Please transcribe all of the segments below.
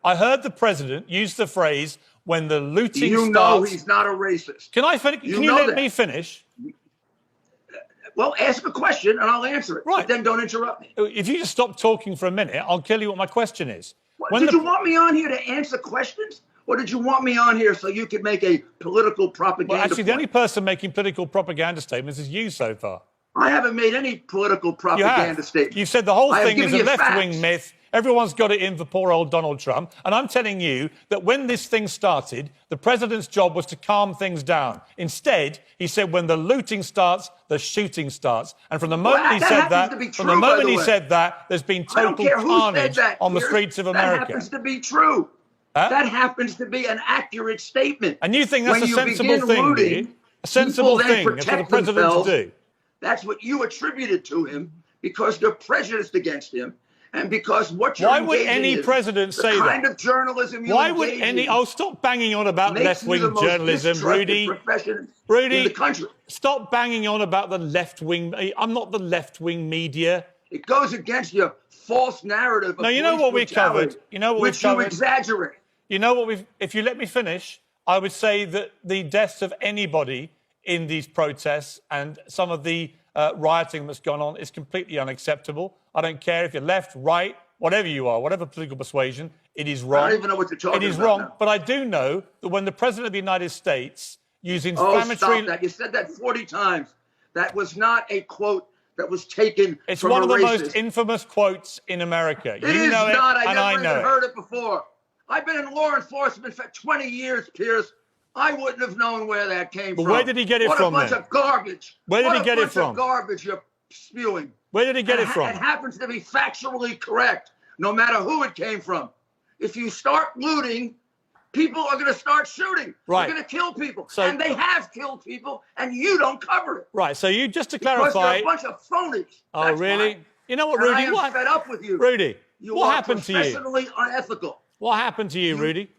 I heard the president use the phrase, when the looting You starts... know he's not a racist. Can I finish? Can you let me finish? Well, ask a question and I'll answer it. Right. But then don't interrupt me. If you just stop talking for a minute, I'll tell you what my question is. Did you want me on here to answer questions? Or did you want me on here so you could make a political propaganda Well, actually, point? the only person making political propaganda statements is you so far. I haven't made any political propaganda statement. You said the whole I have thing is given a you left-wing facts. myth. Everyone's got it in for poor old Donald Trump. And I'm telling you that when this thing started, the president's job was to calm things down. Instead, he said, when the looting starts, the shooting starts. And from the moment he said that, there's been total carnage on the streets of America. That happens to be true. Huh? That happens to be an accurate statement. And you think that's When a you sensible begin thing, do you? looting, A sensible people then thing for the protect president themselves. to do. That's what you attributed to him because you're prejudiced against him. And because what you're Why would engaging any in, president say the that? kind of journalism you Why would engage any... in Oh, stop banging on about makes you left-wing the most journalism, distrusted Rudy. profession in Rudy, the country. stop banging on about the left-wing... I'm not the left-wing media. It goes against your false narrative of No, you know police what we brutality, covered? You know what which we you covered? exaggerate. You know what we've... If you let me finish, I would say that the deaths of anybody in these protests and some of the rioting that's gone on is completely unacceptable. I don't care if you're left, right, whatever you are, whatever political persuasion, it is wrong. I don't even know what you're talking about. It is wrong. Now. But I do know that when the President of the United States using Oh, inflammatory... stop that. You said that 40 times. That was not a quote that was taken It's from one of the racist. most infamous quotes in America. It You is know it, not. I and never I even know it. heard it before. I've been in law enforcement for 20 years, Piers. I wouldn't have known where that came from. Where did he get it from, What a bunch then? of garbage. Where did he get it What a bunch from? of garbage you're spewing. Where did he get it from? It happens to be factually correct, no matter who it came from. If you start looting, people are going to start shooting. Right. They're going to kill people. So- and they have killed people, and you don't cover it. Right, so you, just to Because clarify... you're a bunch of phonies. Oh, That's really? why. You know what, And Rudy? I am What? fed up with you. Rudy, You what are happened to you? professionally unethical. What happened to you, Rudy?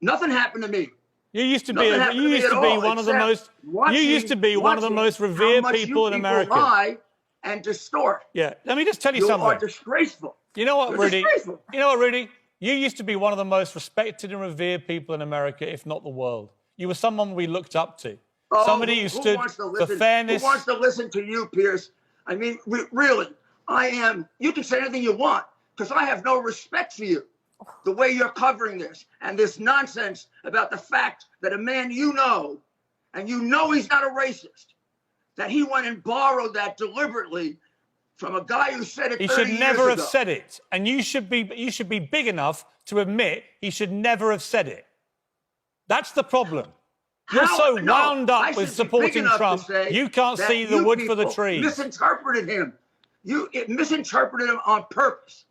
Nothing happened to me. You used to be Nothing happened you to me used at to be all, one of the except most you used to be one of the most how revered much people in you America. Lie and distort. Yeah, let me just tell you You something. are disgraceful. You know what, You're Rudy? disgraceful. You know what, Rudy? You used to be one of the most respected and revered people in America, if not the world. You were someone we looked up to. Oh, Somebody who stood wants to for listen, fairness. Who wants to listen to you, Piers? I mean, really, I am. You can say anything you want because I have no respect for you. The way you're covering this and this nonsense about the fact that a man you know, and you know he's not a racist, that he went and borrowed that deliberately from a guy who said it 30 He years should never have ago. said it. And you should be big enough to admit he should never have said it. That's the problem. You're so wound up with supporting Trump, you can't see the wood for the trees. Misinterpreted him. You misinterpreted him on purpose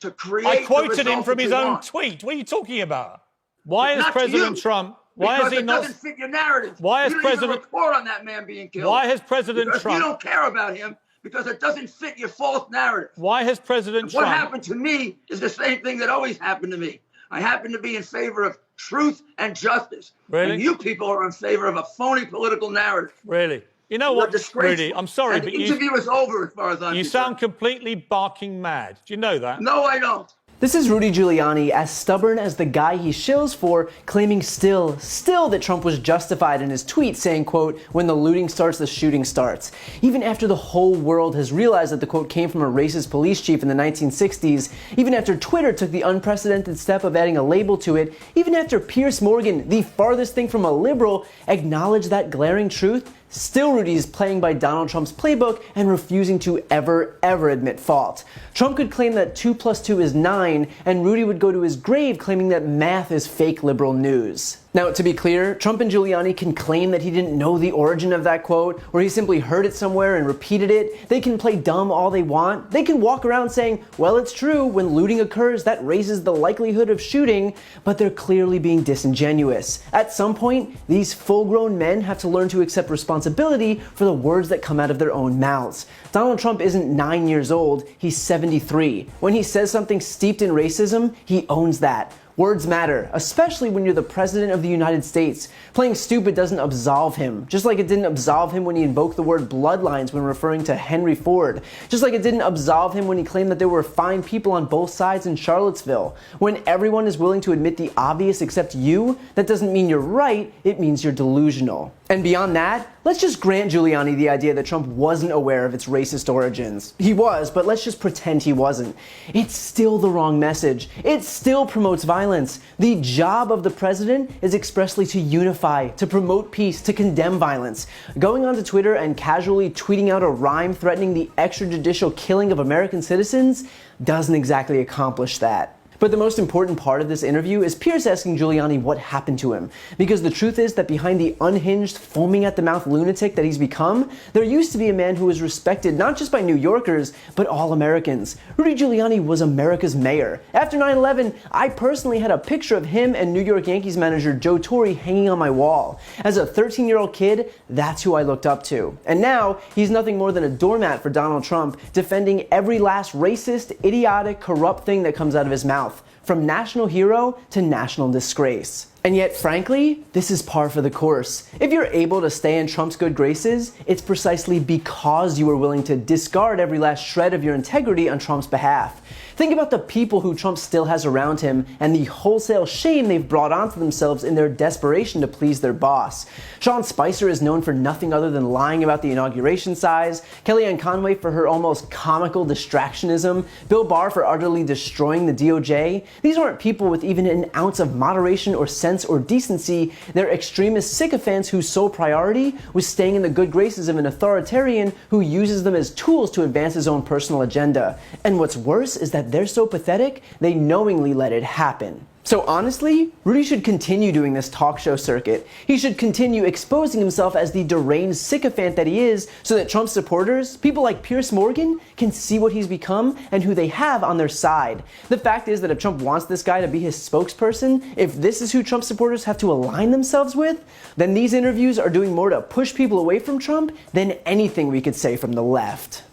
to create. I quoted the him result from that his you own want. tweet. What are you talking about? Why is Not to President you, Trump? Why because is he it not? doesn't fit your narrative. Why is you didn't even President? report on that man being killed? Why has President because Trump? you don't care about him because it doesn't fit your false narrative. Why has President What Trump? happened to me is the same thing that always happened to me. I happen to be in favor of truth and justice. Really? And you people are in favor of a phony political narrative. Really? You know You're what, disgraceful. Rudy? I'm sorry, and but the interview is over as far as I'm you concerned. sound completely barking mad. Do you know that? No, I don't. This is Rudy Giuliani, as stubborn as the guy he shills for, claiming still that Trump was justified in his tweet saying, quote, when the looting starts, the shooting starts. Even after the whole world has realized that the quote came from a racist police chief in the 1960s, even after Twitter took the unprecedented step of adding a label to it, even after Piers Morgan, the farthest thing from a liberal, acknowledged that glaring truth, still Rudy is playing by Donald Trump's playbook and refusing to ever admit fault. Trump could claim that 2 + 2 is 9, and Rudy would go to his grave claiming that math is fake liberal news. Now, to be clear, Trump and Giuliani can claim that he didn't know the origin of that quote, or he simply heard it somewhere and repeated it. They can play dumb all they want. They can walk around saying, well, it's true, when looting occurs, that raises the likelihood of shooting, but they're clearly being disingenuous. At some point, these full-grown men have to learn to accept responsibility for the words that come out of their own mouths. Donald Trump isn't 9 years old, he's 73. When he says something steeped in racism, he owns that. Words matter, especially when you're the President of the United States. Playing stupid doesn't absolve him, just like it didn't absolve him when he invoked the word bloodlines when referring to Henry Ford, just like it didn't absolve him when he claimed that there were fine people on both sides in Charlottesville. When everyone is willing to admit the obvious except you, that doesn't mean you're right, it means you're delusional. And beyond that, let's just grant Giuliani the idea that Trump wasn't aware of its racist origins. He was, but let's just pretend he wasn't. It's still the wrong message. It still promotes violence. The job of the president is expressly to unify, to promote peace, to condemn violence. Going onto Twitter and casually tweeting out a rhyme threatening the extrajudicial killing of American citizens doesn't exactly accomplish that. But the most important part of this interview is Piers asking Giuliani what happened to him. Because the truth is that behind the unhinged, foaming at the mouth lunatic that he's become, there used to be a man who was respected not just by New Yorkers, but all Americans. Rudy Giuliani was America's mayor. After 9/11, I personally had a picture of him and New York Yankees manager Joe Torre hanging on my wall. As a 13-year-old kid, that's who I looked up to. And now, he's nothing more than a doormat for Donald Trump, defending every last racist, idiotic, corrupt thing that comes out of his mouth. From national hero to national disgrace. And yet, frankly, this is par for the course. If you're able to stay in Trump's good graces, it's precisely because you were willing to discard every last shred of your integrity on Trump's behalf. Think about the people who Trump still has around him and the wholesale shame they've brought onto themselves in their desperation to please their boss. Sean Spicer is known for nothing other than lying about the inauguration size, Kellyanne Conway for her almost comical distractionism, Bill Barr for utterly destroying the DOJ. These aren't people with even an ounce of moderation or sense or decency. They're extremist sycophants whose sole priority was staying in the good graces of an authoritarian who uses them as tools to advance his own personal agenda. And what's worse is that they're so pathetic, they knowingly let it happen. So honestly, Rudy should continue doing this talk show circuit. He should continue exposing himself as the deranged sycophant that he is so that Trump supporters, people like Piers Morgan, can see what he's become and who they have on their side. The fact is that if Trump wants this guy to be his spokesperson, if this is who Trump supporters have to align themselves with, then these interviews are doing more to push people away from Trump than anything we could say from the left.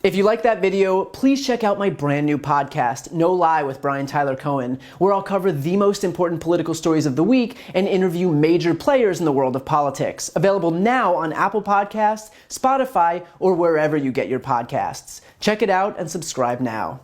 If you like that video, please check out my brand new podcast, No Lie with Brian Tyler Cohen, where I'll cover the most important political stories of the week and interview major players in the world of politics. Available now on Apple Podcasts, Spotify, or wherever you get your podcasts. Check it out and subscribe now.